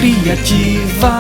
Criativa.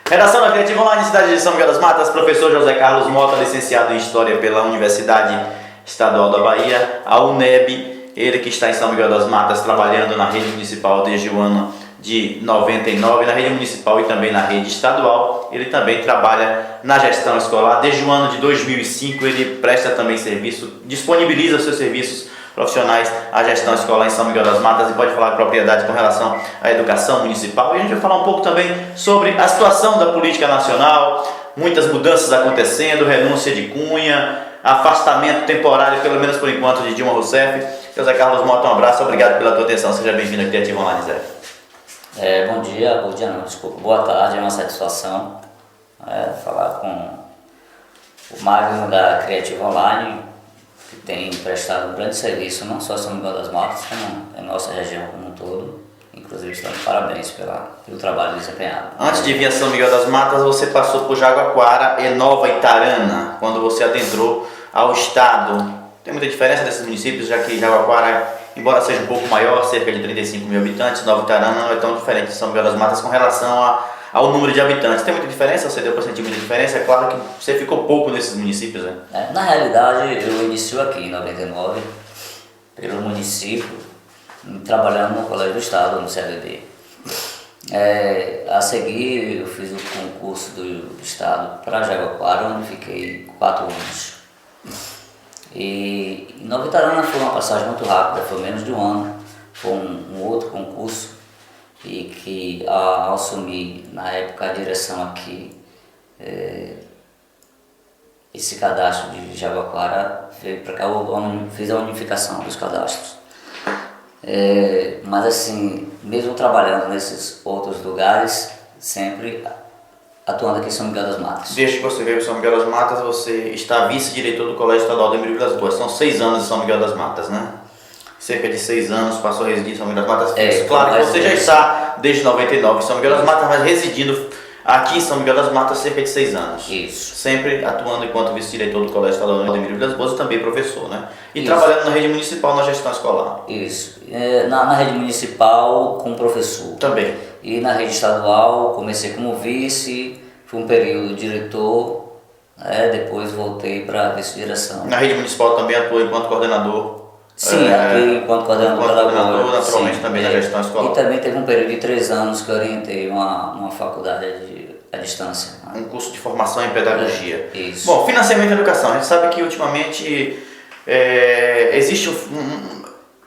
Redação da Criativa Online, cidade de São Miguel das Matas, professor José Carlos Mota, licenciado em História pela Universidade Estadual da Bahia, a UNEB, ele que está em São Miguel das Matas trabalhando na rede municipal desde o ano de 99, na rede municipal e também na rede estadual. Ele também trabalha na gestão escolar desde o ano de 2005, ele presta também serviço, disponibiliza seus serviços profissionais à gestão escolar em São Miguel das Matas e pode falar com propriedade com relação à educação municipal. E a gente vai falar um pouco também sobre a situação da política nacional, muitas mudanças acontecendo, renúncia de Cunha, afastamento temporário, pelo menos por enquanto, de Dilma Rousseff. José Carlos Mota, um abraço, obrigado pela tua atenção, seja bem-vindo à Criativa Online, Zé. Bom dia não, desculpa, boa tarde, é uma satisfação falar com o Magno da Criativa Online, que tem prestado um grande serviço, não só em São Miguel das Matas, como em nossa região como um todo. Inclusive, estamos de parabéns pelo trabalho desempenhado. Antes de vir a São Miguel das Matas, você passou por Jaguaquara e Nova Itarana, quando você adentrou ao estado. Tem muita diferença desses municípios, já que Jaguaquara, embora seja um pouco maior, cerca de 35 mil habitantes, Nova Itarana não é tão diferente de São Miguel das Matas com relação ao número de habitantes. Tem muita diferença? Você deu para sentir muita diferença? É claro que você ficou pouco nesses municípios, né? Na realidade, eu inicio aqui em 99, pelo município, trabalhando no Colégio do Estado, no CABB. A seguir, eu fiz o concurso do Estado para Jaguaquara, onde fiquei 4 anos. E em Nova Itarana foi uma passagem muito rápida, foi menos de um ano. Foi um outro concurso e que, ao assumir na época a direção aqui, esse cadastro de Jaguaquara veio para cá, eu fiz a unificação dos cadastros. Mas assim, mesmo trabalhando nesses outros lugares, sempre atuando aqui em São Miguel das Matas. Desde que você veio para São Miguel das Matas, você está vice-diretor do Colégio Estadual de Emílio Vilas Boas. São 6 anos em São Miguel das Matas, né? Cerca de 6 anos passou a residir em São Miguel das Matas. Claro que você já está desde 99 em São Miguel das Matas, mas residindo aqui em São Miguel das Matas cerca de 6 anos. Isso. Sempre atuando enquanto vice-diretor do Colégio Estadual de Emílio Vilas Boas e também professor, né? E Isso. trabalhando na rede municipal na gestão escolar. Isso. Na rede municipal como professor. Também. E na rede estadual comecei como vice, fui um período diretor, depois voltei para a vice-direção. Na rede municipal também atuou enquanto coordenador. Sim, atuei enquanto coordenador pedagógico. Naturalmente também na gestão escolar. E também teve um período de 3 anos que eu orientei uma faculdade à distância. Um curso de formação em pedagogia. Isso. Bom, financiamento e educação. A gente sabe que ultimamente existe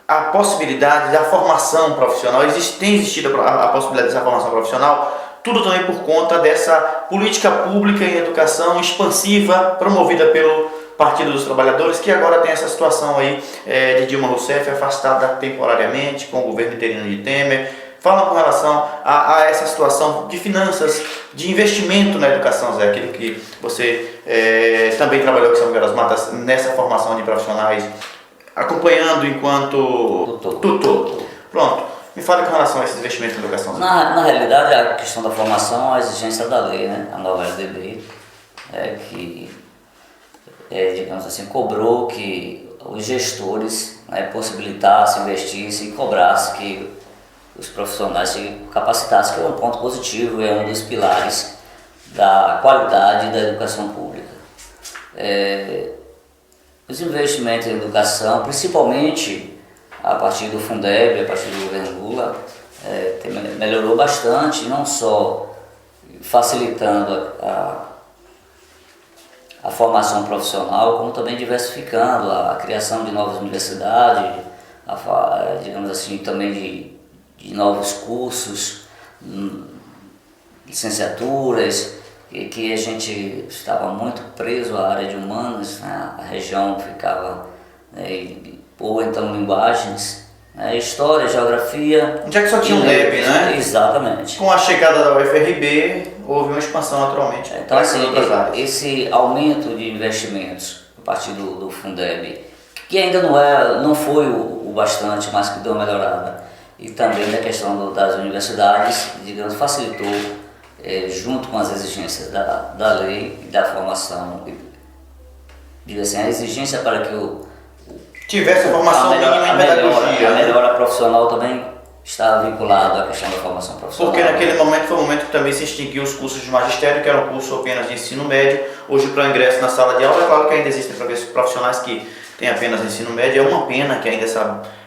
a possibilidade da formação profissional, tem existido a possibilidade dessa formação profissional, tudo também por conta dessa política pública em educação expansiva promovida pelo Partido dos Trabalhadores, que agora tem essa situação aí de Dilma Rousseff afastada temporariamente com o governo interino de Temer. Fala com relação a essa situação de finanças, de investimento na educação, Zé, aquilo que você também trabalhou com São Miguel das Matas nessa formação de profissionais, acompanhando enquanto tutor. Pronto, me fale com relação a esses investimentos na educação, Zé. Na realidade, a questão da formação é a exigência da lei, né? A nova LDB, que, digamos assim, cobrou que os gestores possibilitassem, investissem e cobrassem que os profissionais se capacitassem, que é um ponto positivo, é um dos pilares da qualidade da educação pública. Os investimentos em educação, principalmente a partir do Fundeb, a partir do governo Lula, melhorou bastante, não só facilitando a formação profissional, como também diversificando a criação de novas universidades, digamos assim, também de novos cursos, licenciaturas, que a gente estava muito preso à área de humanas, né? A região ficava, ou então linguagens, história, geografia. Já que só tinha um DEB, né? Exatamente. Com a chegada da UFRB, houve uma expansão naturalmente. Então, assim, esse aumento de investimentos a partir do Fundeb, que ainda não foi o bastante, mas que deu uma melhorada, e também da questão das universidades, digamos, facilitou, junto com as exigências da lei e da formação, assim, a exigência para que tivesse a formação mínima em pedagogia. A melhora profissional também está vinculado à questão da formação profissional. Porque naquele momento foi o momento que também se extinguiu os cursos de magistério, que eram cursos apenas de ensino médio. Hoje, para o ingresso na sala de aula, é claro que ainda existem profissionais que têm apenas ensino médio. É uma pena que ainda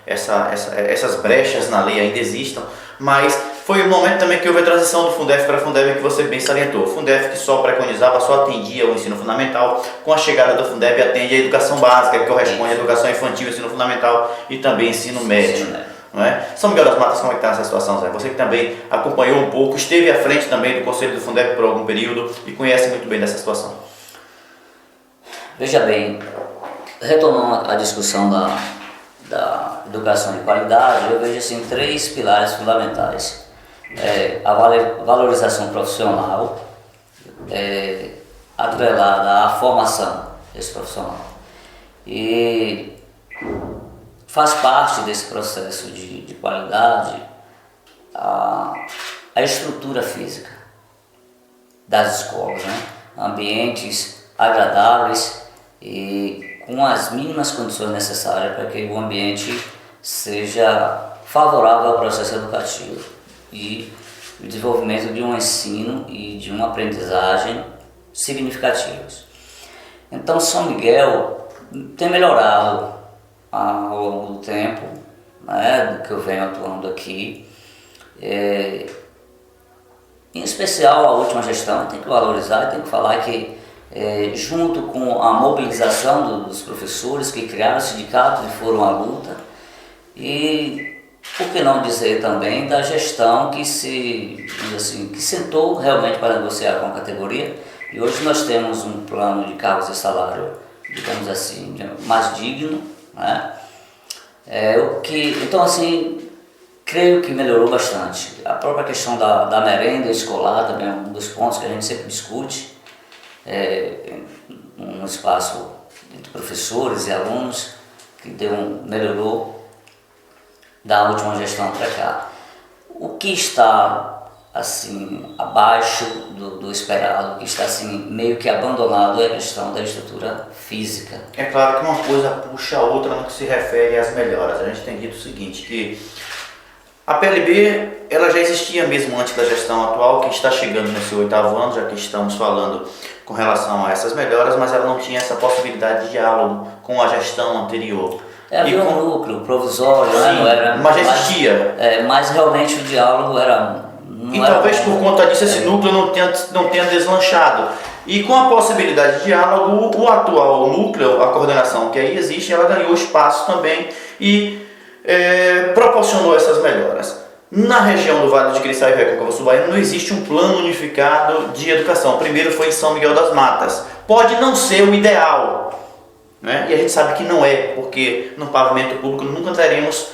essas brechas na lei ainda existam, mas foi o momento também que houve a transição do Fundef para a Fundeb, que você bem salientou. O Fundef, que só preconizava, só atendia o ensino fundamental, com a chegada do Fundeb atende a educação básica, que corresponde à educação infantil, ensino fundamental e também ensino médio. Não é? São Miguel das Matas, como é que está essa situação, Zé? Você que também acompanhou um pouco, esteve à frente também do Conselho do Fundeb por algum período e conhece muito bem dessa situação. Veja bem, retomando a discussão da educação de qualidade, eu vejo assim 3 pilares fundamentais. A valorização profissional, atrelada à formação desse profissional. E faz parte desse processo de qualidade a estrutura física das escolas, né? Ambientes agradáveis e com as mínimas condições necessárias para que o ambiente seja favorável ao processo educativo e o desenvolvimento de um ensino e de uma aprendizagem significativos. Então, São Miguel tem melhorado ao longo do tempo, né, do que eu venho atuando aqui. Em especial a última gestão, tem que valorizar e tem que falar que junto com a mobilização dos professores que criaram o sindicato e foram à luta, e por que não dizer também da gestão que que sentou realmente para negociar com a categoria, e hoje nós temos um plano de cargos e salário, digamos assim, mais digno, né? Então assim, creio que melhorou bastante. A própria questão da merenda escolar também é um dos pontos que a gente sempre discute, um espaço entre professores e alunos que melhorou da última gestão para cá. O que está assim abaixo do esperado, o que está assim meio que abandonado é a questão da estrutura física. É claro que uma coisa puxa a outra no que se refere às melhoras. A gente tem dito o seguinte, que a PLB ela já existia mesmo antes da gestão atual, que está chegando no seu 8º ano, já que estamos falando com relação a essas melhoras, mas ela não tinha essa possibilidade de diálogo com a gestão anterior. Havia um núcleo provisório, sim, né? Não era, mas já existia. Mas realmente o diálogo era... E talvez por conta disso esse núcleo não tenha deslanchado. E com a possibilidade de diálogo, o atual núcleo, a coordenação que aí existe, ela ganhou espaço também e proporcionou essas melhoras. Na região do Vale de Cristal e Recôncavo Sul-Baiano não existe um plano unificado de educação. Primeiro foi em São Miguel das Matas. Pode não ser o ideal, né? E a gente sabe que não é, porque no pavimento público nunca teremos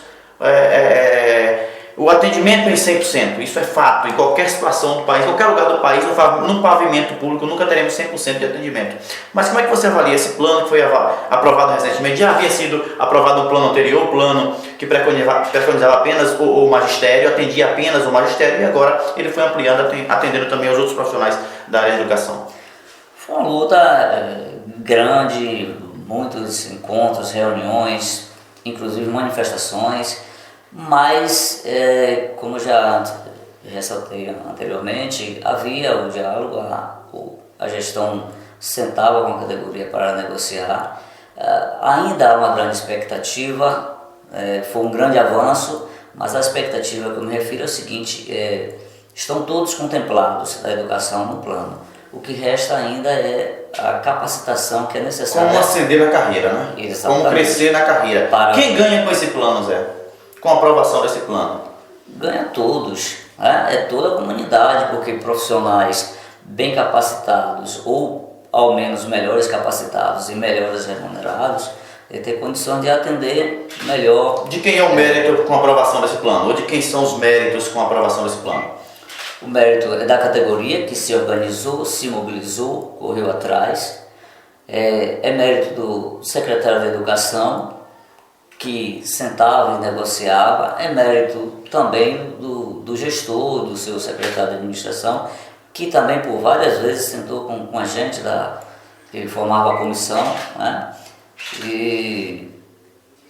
o atendimento em 100%, isso é fato. Em qualquer situação do país, em qualquer lugar do país, no pavimento público nunca teremos 100% de atendimento. Mas como é que você avalia esse plano que foi aprovado recentemente? Já havia sido aprovado um plano anterior, um plano que preconizava apenas o magistério, atendia apenas o magistério, e agora ele foi ampliando, atendendo também os outros profissionais da área de educação. Foi uma luta grande, muitos encontros, reuniões, inclusive manifestações, mas, como já ressaltei anteriormente, havia o diálogo, a gestão sentava com a categoria para negociar. Ainda há uma grande expectativa, foi um grande avanço, mas a expectativa que eu me refiro é o seguinte, estão todos contemplados a educação no plano. O que resta ainda é a capacitação que é necessária. Como ascender na carreira, né? Exatamente. Como crescer na carreira. Quem ganha com esse plano, Zé? Com a aprovação desse plano? Ganha todos, né? É toda a comunidade, porque profissionais bem capacitados ou ao menos melhores capacitados e melhores remunerados ter condições de atender melhor. De quem é o mérito com a aprovação desse plano? Ou de quem são os méritos com a aprovação desse plano? O mérito é da categoria que se organizou, se mobilizou, correu atrás. É mérito do secretário da Educação, que sentava e negociava. É mérito também do gestor, do seu secretário de administração, que também por várias vezes sentou com a gente que formava a comissão, né? E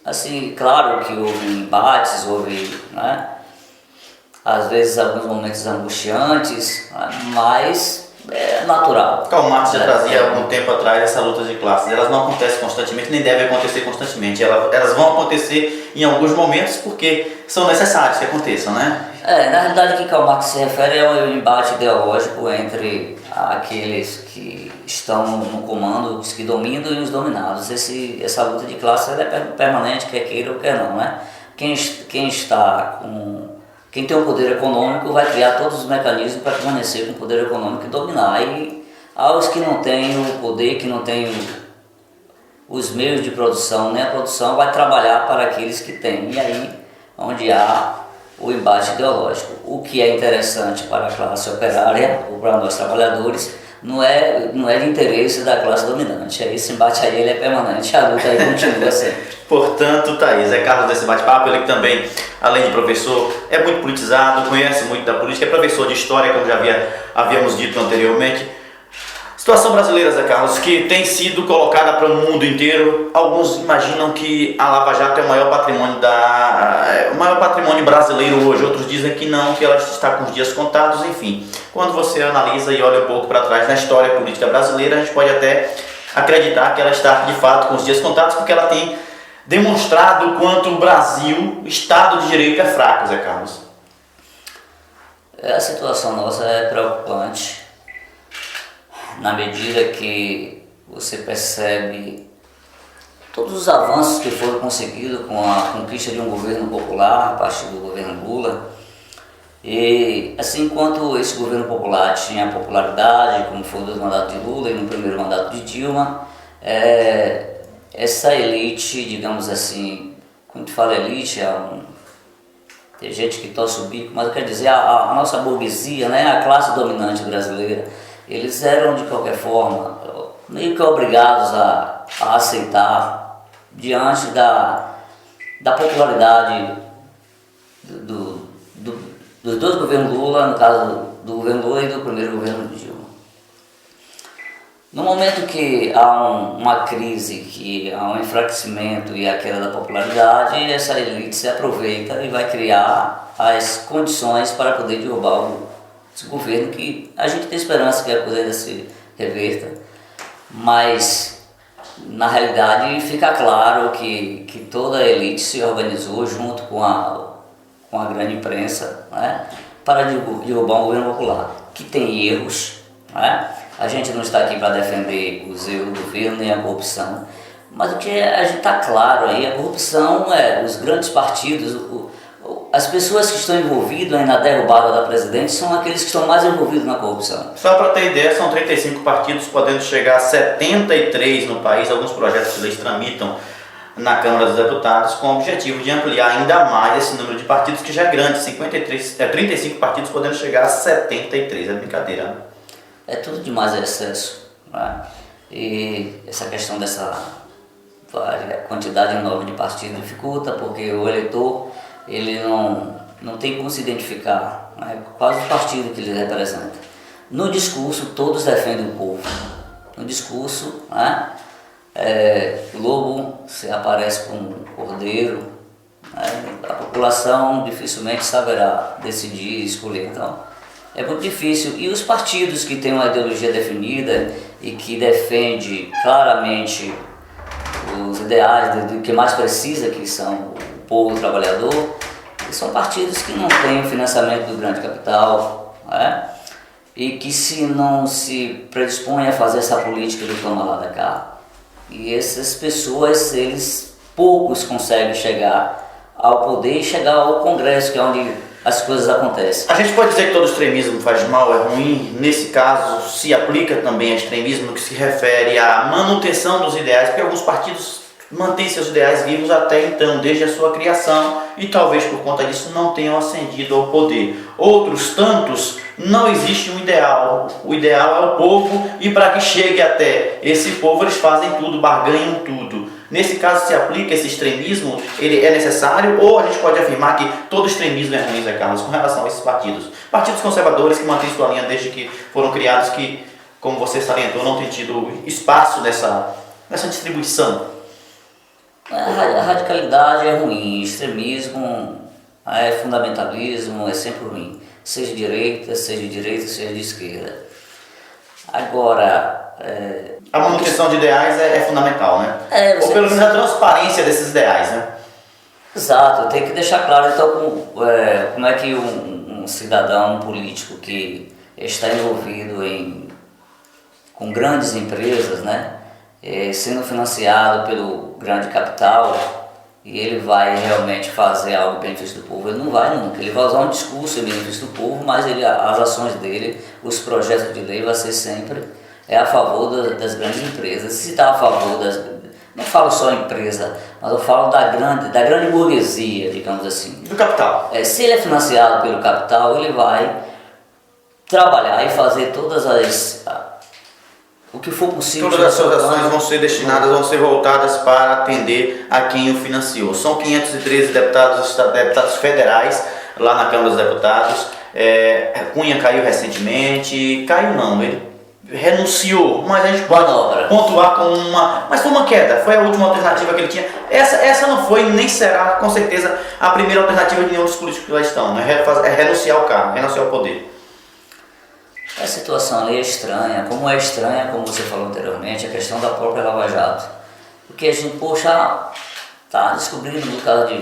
assim, claro que houve embates, né? às vezes alguns momentos angustiantes, mas é natural. Karl Marx já trazia há algum tempo atrás essa luta de classes. Elas não acontecem constantemente, nem devem acontecer constantemente. Elas vão acontecer em alguns momentos porque são necessários que aconteçam, né? Na realidade o que Karl Marx se refere é um embate ideológico entre aqueles que estão no comando, os que dominam e os dominados. Essa luta de classe ela é permanente, quer queira ou quer não, né? Quem tem o poder econômico vai criar todos os mecanismos para permanecer com o poder econômico e dominar. E aos que não têm o poder, que não têm os meios de produção, nem a produção, vai trabalhar para aqueles que têm. E aí onde há o embate ideológico. O que é interessante para a classe operária ou para nós trabalhadores não é de interesse da classe dominante. Esse embate aí ele é permanente, a luta aí continua sempre. Portanto, Thaís, Zé Carlos desse bate-papo, ele que também, além de professor, é muito politizado, conhece muito da política, é professor de história, como já havíamos dito anteriormente. Situação brasileira, Zé Carlos, que tem sido colocada para o mundo inteiro. Alguns imaginam que a Lava Jato é o maior patrimônio brasileiro hoje, outros dizem que não, que ela está com os dias contados, enfim. Quando você analisa e olha um pouco para trás na história política brasileira, a gente pode até acreditar que ela está de fato com os dias contados, porque ela tem demonstrado o quanto o Brasil, Estado de Direito, é fraco, Zé Carlos. A situação nossa é preocupante, na medida que você percebe todos os avanços que foram conseguidos com a conquista de um governo popular a partir do governo Lula. E assim, enquanto esse governo popular tinha popularidade, como foi no mandato de Lula e no primeiro mandato de Dilma, essa elite, digamos assim, quando fala elite, tem gente que torce o bico, mas eu quero dizer, a nossa burguesia, né, a classe dominante brasileira, eles eram de qualquer forma meio que obrigados a aceitar diante da popularidade dos dois governos Lula, no caso do governo Lula e do primeiro governo de Dilma. No momento que há uma crise, que há um enfraquecimento e a queda da popularidade, essa elite se aproveita e vai criar as condições para poder derrubar esse governo, que a gente tem esperança que a coisa ainda se reverta, mas na realidade fica claro que toda a elite se organizou junto com a grande imprensa, né, para derrubar um governo popular, que tem erros, né? A gente não está aqui para defender os erros do governo nem a corrupção, mas o que a gente está claro aí, a corrupção os grandes partidos, as pessoas que estão envolvidas na derrubada da presidente são aqueles que estão mais envolvidos na corrupção. Só para ter ideia, são 35 partidos, podendo chegar a 73 no país. Alguns projetos de leis tramitam na Câmara dos Deputados com o objetivo de ampliar ainda mais esse número de partidos, que já é grande, 35 partidos podendo chegar a 73, é brincadeira, né? É tudo demais excesso, né? E essa questão dessa quantidade enorme de partidos dificulta, porque o eleitor ele não tem como se identificar, né? Quase o partido que ele representa. No discurso, todos defendem o povo. No discurso, né? O lobo se aparece como um cordeiro, né? A população dificilmente saberá decidir e escolher. Então, é muito difícil. E os partidos que têm uma ideologia definida e que defende claramente os ideais do que mais precisa, que são o povo trabalhador, são partidos que não têm o financiamento do grande capital, né? E que não se predispõem a fazer essa política do toma lá da cá. E essas pessoas, poucos conseguem chegar ao poder e chegar ao Congresso, que é onde as coisas acontecem. A gente pode dizer que todo extremismo faz mal, é ruim. Nesse caso, se aplica também a extremismo que se refere à manutenção dos ideais, porque alguns partidos mantêm seus ideais vivos até então, desde a sua criação, e talvez por conta disso não tenham ascendido ao poder. Outros tantos, não existe um ideal. O ideal é o povo, e para que chegue até esse povo, eles fazem tudo, barganham tudo. Nesse caso, se aplica esse extremismo, ele é necessário, ou a gente pode afirmar que todo extremismo é ruim, Zé Carlos, com relação a esses partidos? Partidos conservadores que mantêm sua linha desde que foram criados, que, como você salientou, não tem tido espaço nessa distribuição. A radicalidade é ruim, extremismo É fundamentalismo, é sempre ruim. Seja de direita, seja de esquerda. Agora... A manutenção de ideais é fundamental, né? Ou pelo menos a transparência desses ideais, né? Exato, tem que deixar claro então como é que um cidadão político que está envolvido com grandes empresas, né, sendo financiado pelo grande capital, e ele vai realmente fazer algo em benefício do povo. Ele não vai nunca, ele vai usar um discurso em benefício do povo, mas as ações dele, os projetos de lei vai ser sempre a favor das grandes empresas. Se está a favor não falo só empresa, mas eu falo da grande burguesia, digamos assim. Do capital. Se ele é financiado pelo capital, ele vai trabalhar e fazer o que for possível. Todas as suas ações vão ser destinadas, vão ser voltadas para atender a quem o financiou. São 513 deputados federais lá na Câmara dos Deputados. Cunha caiu recentemente, caiu não, ele renunciou, mas a gente pode pontuar como mas foi uma queda, foi a última alternativa que ele tinha. Essa não foi nem será, com certeza, a primeira alternativa de nenhum dos políticos que lá estão, né? Renunciar ao cargo, renunciar ao poder. A situação ali é estranha, como você falou anteriormente, a questão da própria Lava Jato. Porque a gente, tá descobrindo um caso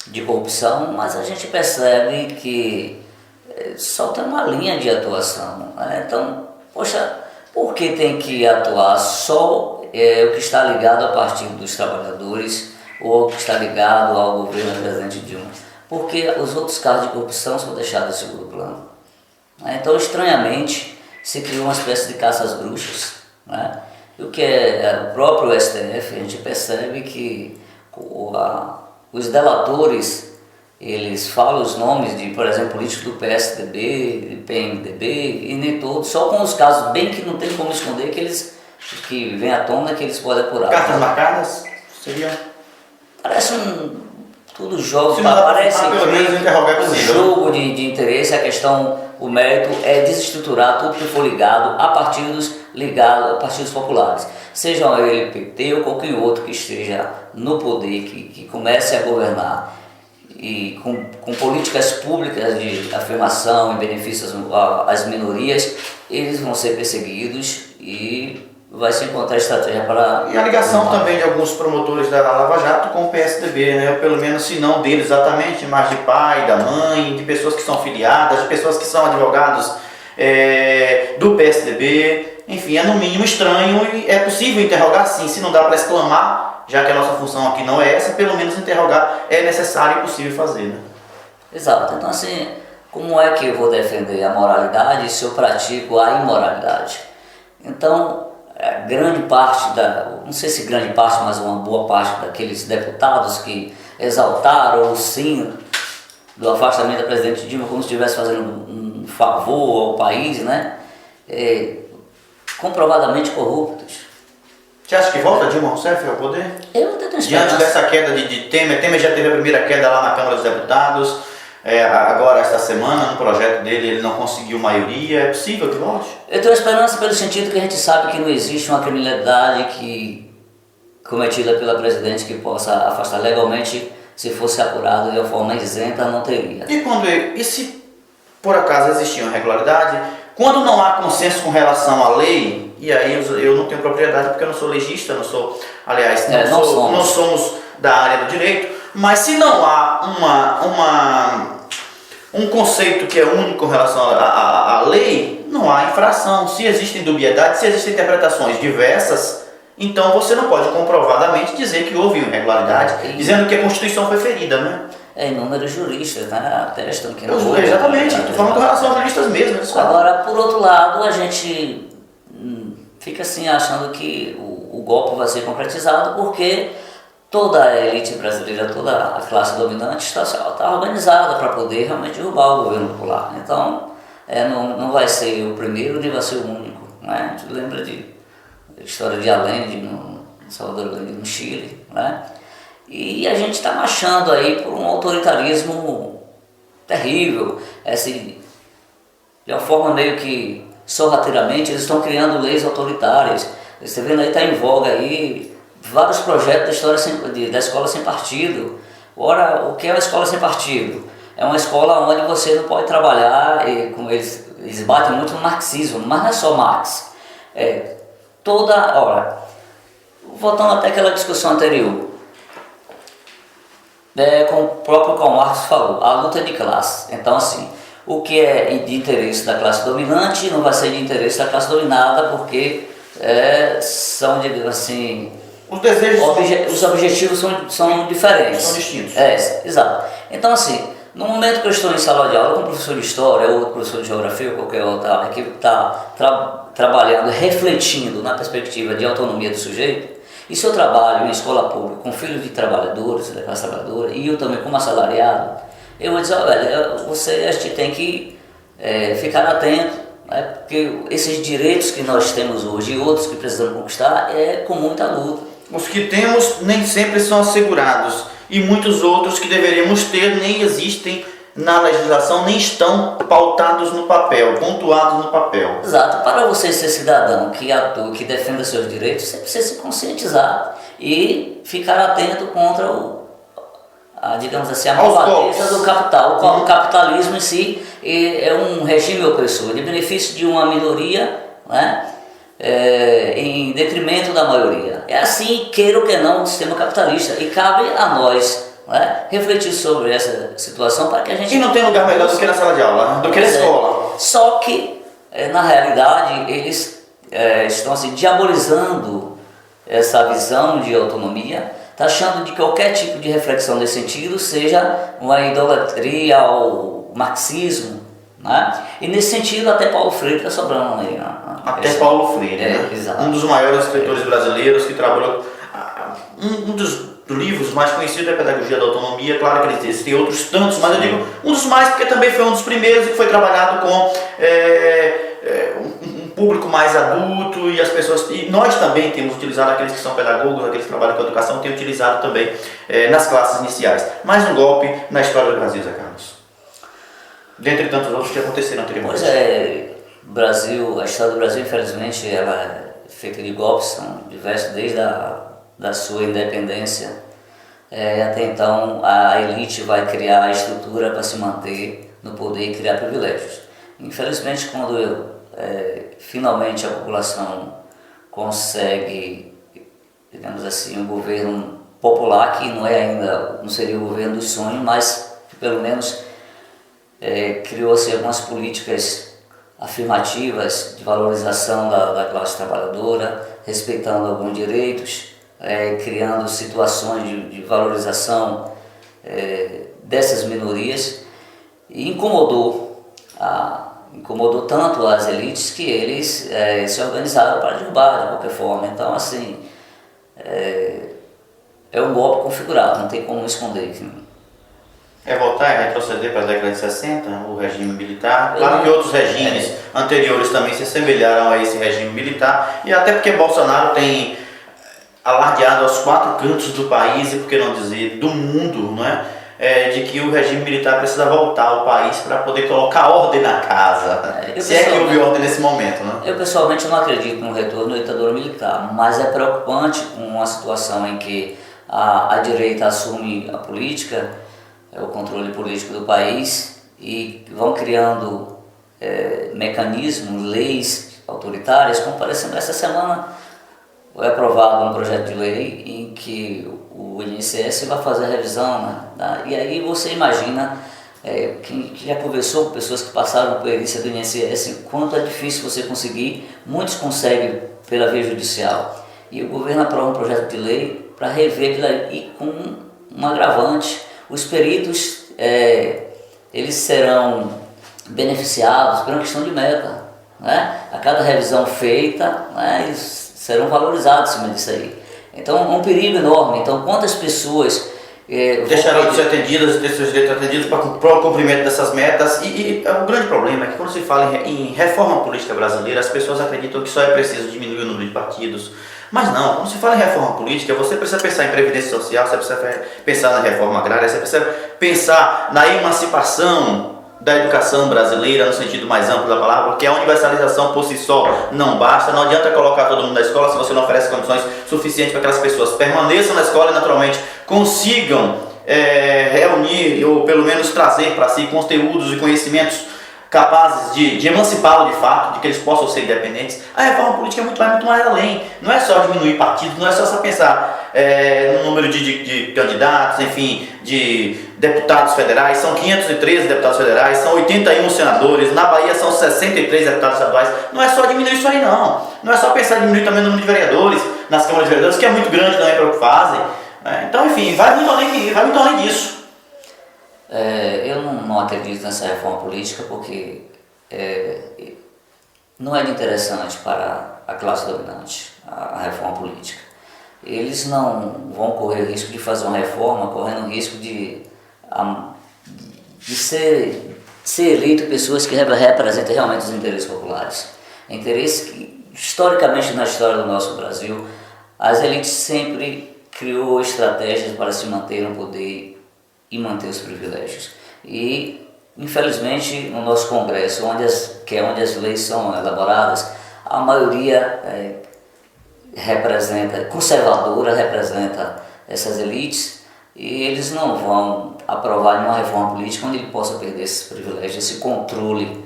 de corrupção, mas a gente percebe que só tem uma linha de atuação, né? Então, por que tem que atuar só o que está ligado ao Partido dos Trabalhadores ou o que está ligado ao governo do presidente Dilma? Porque os outros casos de corrupção são deixados em segundo plano. Então, estranhamente, se criou uma espécie de caça às bruxas, né? E o que o próprio STF, a gente percebe que os delatores, eles falam os nomes de, por exemplo, políticos do PSDB, do PMDB, e nem todos, só com os casos bem que não tem como esconder, que vem à tona, que eles podem apurar. Cartas marcadas? Seria? Parece tudo jogo, parece um jogo de interesse. A questão, o mérito é desestruturar tudo que for ligado a partidos populares, sejam ele PT ou qualquer outro que esteja no poder, que comece a governar e com políticas públicas de afirmação e benefícios às minorias, eles vão ser perseguidos e vai se encontrar estratégia para... E a ligação também de alguns promotores da Lava Jato com o PSDB, né? Pelo menos, se não deles exatamente, mas de pai, da mãe, de pessoas que são filiadas, de pessoas que são advogados do PSDB. Enfim, é no mínimo estranho e é possível interrogar sim, se não dá para exclamar, já que a nossa função aqui não é essa, pelo menos interrogar é necessário e possível fazer, né? Exato. Então, assim, como é que eu vou defender a moralidade se eu pratico a imoralidade? Então, grande parte não sei se grande parte, mas uma boa parte daqueles deputados que exaltaram o sim do afastamento da presidente Dilma como se estivesse fazendo um favor ao país, né? Comprovadamente corruptos. Você acha que volta Dilma Rousseff ao poder? Eu não tenho esperança. Diante dessa queda de Temer já teve a primeira queda lá na Câmara dos Deputados, agora esta semana, no projeto dele, ele não conseguiu maioria, é possível que volte? Eu tenho esperança pelo sentido que a gente sabe que não existe uma criminalidade cometida pela presidente que possa afastar legalmente. Se fosse apurado de uma forma isenta, não teria. E se por acaso existir uma irregularidade, quando não há consenso com relação à lei, e aí eu não tenho propriedade porque eu não sou legista, não sou, aliás, não somos da área do direito, mas se não há um conceito que é único com relação à lei, não há infração. Se existem dubiedades, se existem interpretações diversas, então você não pode comprovadamente dizer que houve irregularidade, dizendo que a Constituição foi ferida, né? Inúmeros juristas, né, atestam que não houve. Exatamente, estou falando com relação aos juristas mesmo. Agora, por outro lado, a gente fica assim achando que o golpe vai ser concretizado porque toda a elite brasileira, toda a classe dominante está organizada para poder realmente derrubar o governo popular. Então, não vai ser o primeiro nem vai ser o único, né? A gente lembra a história de Allende, no Salvador Allende, no Chile, né? E a gente está marchando aí por um autoritarismo terrível, de uma forma meio que sorrateiramente eles estão criando leis autoritárias. Você está vendo aí, está em voga aí vários projetos da escola sem partido, Ora, o que é uma escola sem partido? É uma escola onde você não pode trabalhar, e como eles batem muito no marxismo, mas não é só Marx. Voltando até aquela discussão anterior, como o próprio Karl Marx falou, a luta é de classe. Então, assim, o que é de interesse da classe dominante não vai ser de interesse da classe dominada, porque são, digamos assim, os desejos os objetivos são diferentes. São distintos. Exato. Então, assim, no momento que eu estou em sala de aula com um professor de história ou professor de geografia ou qualquer outra que está trabalhando, refletindo na perspectiva de autonomia do sujeito, e se eu trabalho em escola pública com filhos de trabalhadores, da classe trabalhadora, e eu também como assalariado, eu vou dizer, a gente tem que ficar atento, né, porque esses direitos que nós temos hoje e outros que precisamos conquistar é com muita luta. Os que temos nem sempre são assegurados e muitos outros que deveríamos ter nem existem na legislação, nem estão pautados no papel, pontuados no papel. Exato. Para você ser cidadão que atua, que defenda seus direitos, você precisa se conscientizar e ficar atento contra digamos assim, a malvadeza do capital. O capitalismo em si é um regime opressor, de benefício de uma minoria, né, em detrimento da maioria. É assim, queira ou que não, o sistema capitalista. E cabe a nós, né, refletir sobre essa situação para que a gente... E não tem lugar melhor do que na sala de aula, do que na escola. Só que, na realidade, eles estão assim, diabolizando essa visão de autonomia, está achando de qualquer tipo de reflexão nesse sentido seja uma idolatria ao marxismo, né? E nesse sentido até Paulo Freire está sobrando aí. Até Paulo Freire, né? Exato. Um dos maiores escritores brasileiros que trabalhou... Um dos livros mais conhecidos é a Pedagogia da Autonomia. Claro que existem outros tantos, mas eu digo um dos mais porque também foi um dos primeiros e que foi trabalhado com um público mais adulto, e as pessoas, e nós também temos utilizado, aqueles que são pedagogos, aqueles que trabalham com educação, têm utilizado também nas classes iniciais. Mais um golpe na história do Brasil, Zé Carlos. Dentre tantos outros que aconteceram anteriormente. Brasil, a história do Brasil, infelizmente, ela é feita de golpes, são diversos desde da sua independência. Até então, a elite vai criar a estrutura para se manter no poder e criar privilégios. Infelizmente, quando finalmente a população consegue, digamos assim, um governo popular, que não seria o governo dos sonhos, mas que pelo menos criou-se algumas políticas afirmativas de valorização da classe trabalhadora, respeitando alguns direitos, criando situações de valorização dessas minorias, e incomodou tanto as elites que eles se organizaram para derrubar de qualquer forma. Então, assim, é um golpe configurado, não tem como esconder. Voltar e retroceder para a década de 60, o regime militar. Claro que outros regimes anteriores também se assemelharam a esse regime militar, e até porque Bolsonaro tem alardeado aos quatro cantos do país, e por que não dizer do mundo, não é? De que o regime militar precisa voltar ao país para poder colocar ordem na casa. Se é que houve ordem nesse momento, né? Eu pessoalmente não acredito no retorno da ditadura militar, mas é preocupante com uma situação em que a direita assume a política, o controle político do país, e vão criando mecanismos, leis autoritárias, como por exemplo essa semana foi aprovado um projeto de lei em que o INSS vai fazer a revisão, né? E aí você imagina, quem já conversou com pessoas que passaram por perícia do INSS, quanto é difícil você conseguir, muitos conseguem pela via judicial. E o governo aprovou um projeto de lei para rever aquilo aí, e com um agravante. Os peritos, eles serão beneficiados por uma questão de meta, né? A cada revisão feita, né, eles serão valorizados em cima disso aí. Então é um perigo enorme. Então, quantas pessoas deixarão de ser atendidas, ter seus direitos atendidos para o cumprimento dessas metas? E o grande problema é que quando se fala em reforma política brasileira, as pessoas acreditam que só é preciso diminuir o número de partidos. Mas não, quando se fala em reforma política, você precisa pensar em previdência social, você precisa pensar na reforma agrária, você precisa pensar na emancipação da educação brasileira no sentido mais amplo da palavra, porque a universalização por si só não basta. Não adianta colocar todo mundo na escola se você não oferece condições suficientes para que aquelas pessoas permaneçam na escola e naturalmente consigam reunir ou pelo menos trazer para si conteúdos e conhecimentos capazes de emancipá-lo de fato, de que eles possam ser independentes. A reforma política vai muito mais além. Não é só diminuir partidos, não é só pensar no número de candidatos, enfim, de deputados federais. São 513 deputados federais, são 81 senadores, na Bahia são 63 deputados estaduais. Não é só diminuir isso aí não. Não é só pensar em diminuir também o número de vereadores nas câmaras de vereadores, que é muito grande também para o que fazem. Então, enfim, vai muito além disso. Eu não acredito nessa reforma política porque não é interessante para a classe dominante a reforma política. Eles não vão correr o risco de fazer uma reforma correndo o risco de ser eleito pessoas que representem realmente os interesses populares. Interesses que, historicamente, na história do nosso Brasil, as elites sempre criou estratégias para se manter no poder e manter os privilégios. E, infelizmente, no nosso Congresso, onde as leis são elaboradas, a maioria conservadora representa essas elites, e eles não vão aprovar nenhuma reforma política onde ele possa perder esses privilégios, esse controle,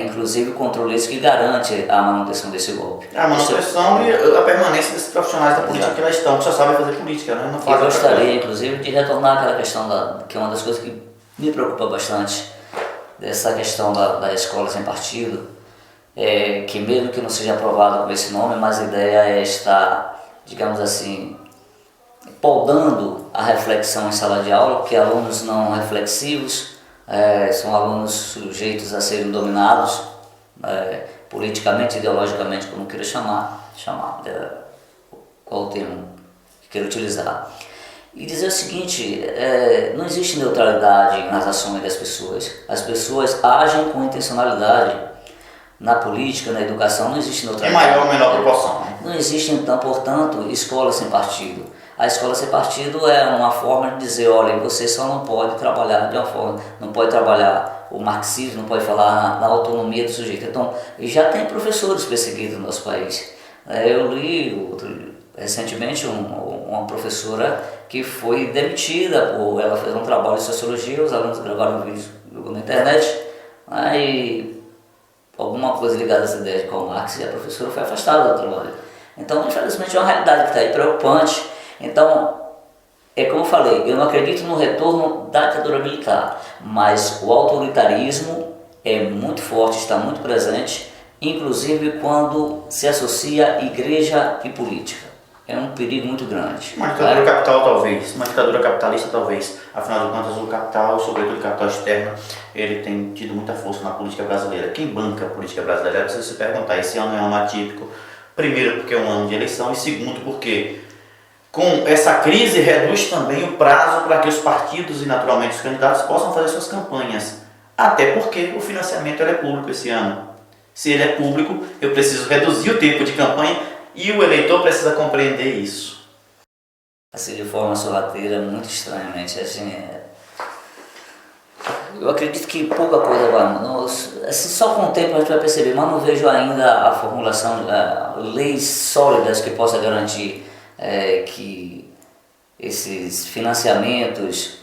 inclusive o controle esse que garante a manutenção desse golpe. A manutenção e a permanência desses profissionais da política que lá estão, que só sabem fazer política, né? Eu gostaria, inclusive, de retornar àquela questão que é uma das coisas que me preocupa bastante, dessa questão da escola sem partido, que mesmo que não seja aprovado com esse nome, mas a ideia é estar, digamos assim, podando a reflexão em sala de aula, porque alunos não reflexivos são alunos sujeitos a serem dominados politicamente, ideologicamente, como queira chamar, qual o termo que queira utilizar. E dizer o seguinte, não existe neutralidade nas ações das pessoas. As pessoas agem com intencionalidade. Na política, na educação, não existe neutralidade. Em maior ou menor proporção. Não existe, então, portanto, escola sem partido. A escola sem partido é uma forma de dizer, olha, você só não pode trabalhar de uma forma, não pode trabalhar o marxismo, não pode falar na autonomia do sujeito. Então, já tem professores perseguidos no nosso país. Eu li recentemente uma professora que foi demitida, ela fez um trabalho de sociologia, os alunos gravaram um vídeo na internet, e alguma coisa ligada a essa ideia de Karl Marx, e a professora foi afastada do trabalho. Então, infelizmente, é uma realidade que está aí preocupante. Então, como eu falei, eu não acredito no retorno da ditadura militar, mas o autoritarismo é muito forte, está muito presente, inclusive quando se associa igreja e política. É um perigo muito grande. Uma ditadura capital talvez, uma ditadura capitalista talvez. Afinal de contas, o capital, sobretudo o capital externo, ele tem tido muita força na política brasileira. Quem banca a política brasileira? É preciso se perguntar. Esse ano é um ano atípico. Primeiro porque é um ano de eleição e segundo porque com essa crise reduz também o prazo para que os partidos e naturalmente os candidatos possam fazer suas campanhas. Até porque o financiamento é público esse ano. Se ele é público, eu preciso reduzir o tempo de campanha e o eleitor precisa compreender isso. Assim, de forma sorrateira, muito estranhamente, assim, eu acredito que pouca coisa vai, assim, só com o tempo a gente vai perceber, mas não vejo ainda a formulação de leis sólidas que possam garantir que esses financiamentos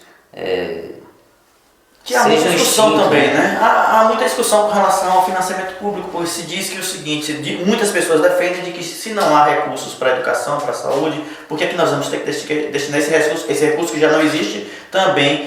que há muita discussão também, né? Há muita discussão com relação ao financiamento público, pois se diz que o seguinte, muitas pessoas defendem de que se não há recursos para a educação, para a saúde, por que é que nós vamos ter que destinar esse recurso que já não existe também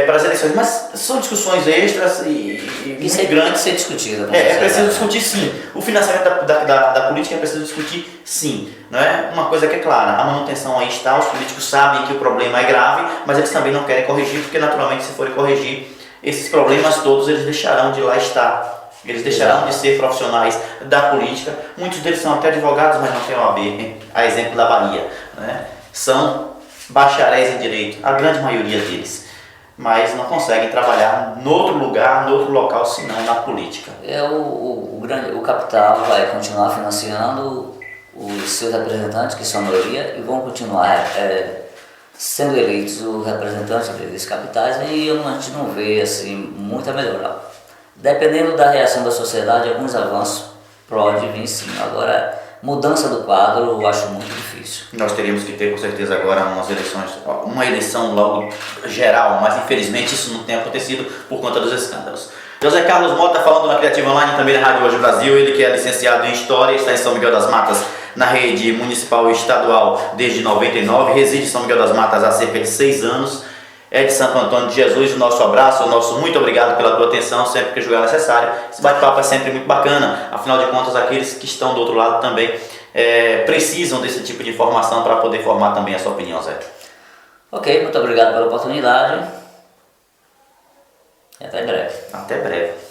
para as eleições? Mas são discussões extras e isso é grande ser discutido. É preciso discutir sim. O financiamento da política é preciso discutir sim. Não é? Uma coisa que é clara, a manutenção aí está, os políticos sabem que o problema é grave, mas eles também não querem corrigir, porque naturalmente se forem corrigir, esses problemas todos eles deixarão de lá estar. Eles deixarão de ser profissionais da política. Muitos deles são até advogados, mas não têm OAB, a exemplo da Bahia. Né? São bacharéis em direito, a grande maioria deles. Mas não conseguem trabalhar em outro lugar, em outro local, senão na política. O capital vai continuar financiando os seus representantes, que são a maioria, e vão continuar sendo eleitos os representantes desses capitais, e a gente não vê assim, muita melhora. Dependendo da reação da sociedade, alguns avanços podem vir sim. Agora, mudança do quadro eu acho muito difícil. Nós teríamos que ter com certeza agora umas eleições, uma eleição logo geral, mas infelizmente isso não tem acontecido por conta dos escândalos. José Carlos Mota falando na Criativa Online, também na Rádio Hoje Brasil, ele que é licenciado em História, está em São Miguel das Matas, na rede municipal e estadual desde 99, reside em São Miguel das Matas há cerca de 6 anos, é de Santo Antônio de Jesus. O nosso abraço, o nosso muito obrigado pela tua atenção, sempre que julgar necessário. Esse bate-papo é sempre muito bacana, afinal de contas aqueles que estão do outro lado também precisam desse tipo de informação para poder formar também a sua opinião, Zé. Ok, muito obrigado pela oportunidade e até breve. Até breve.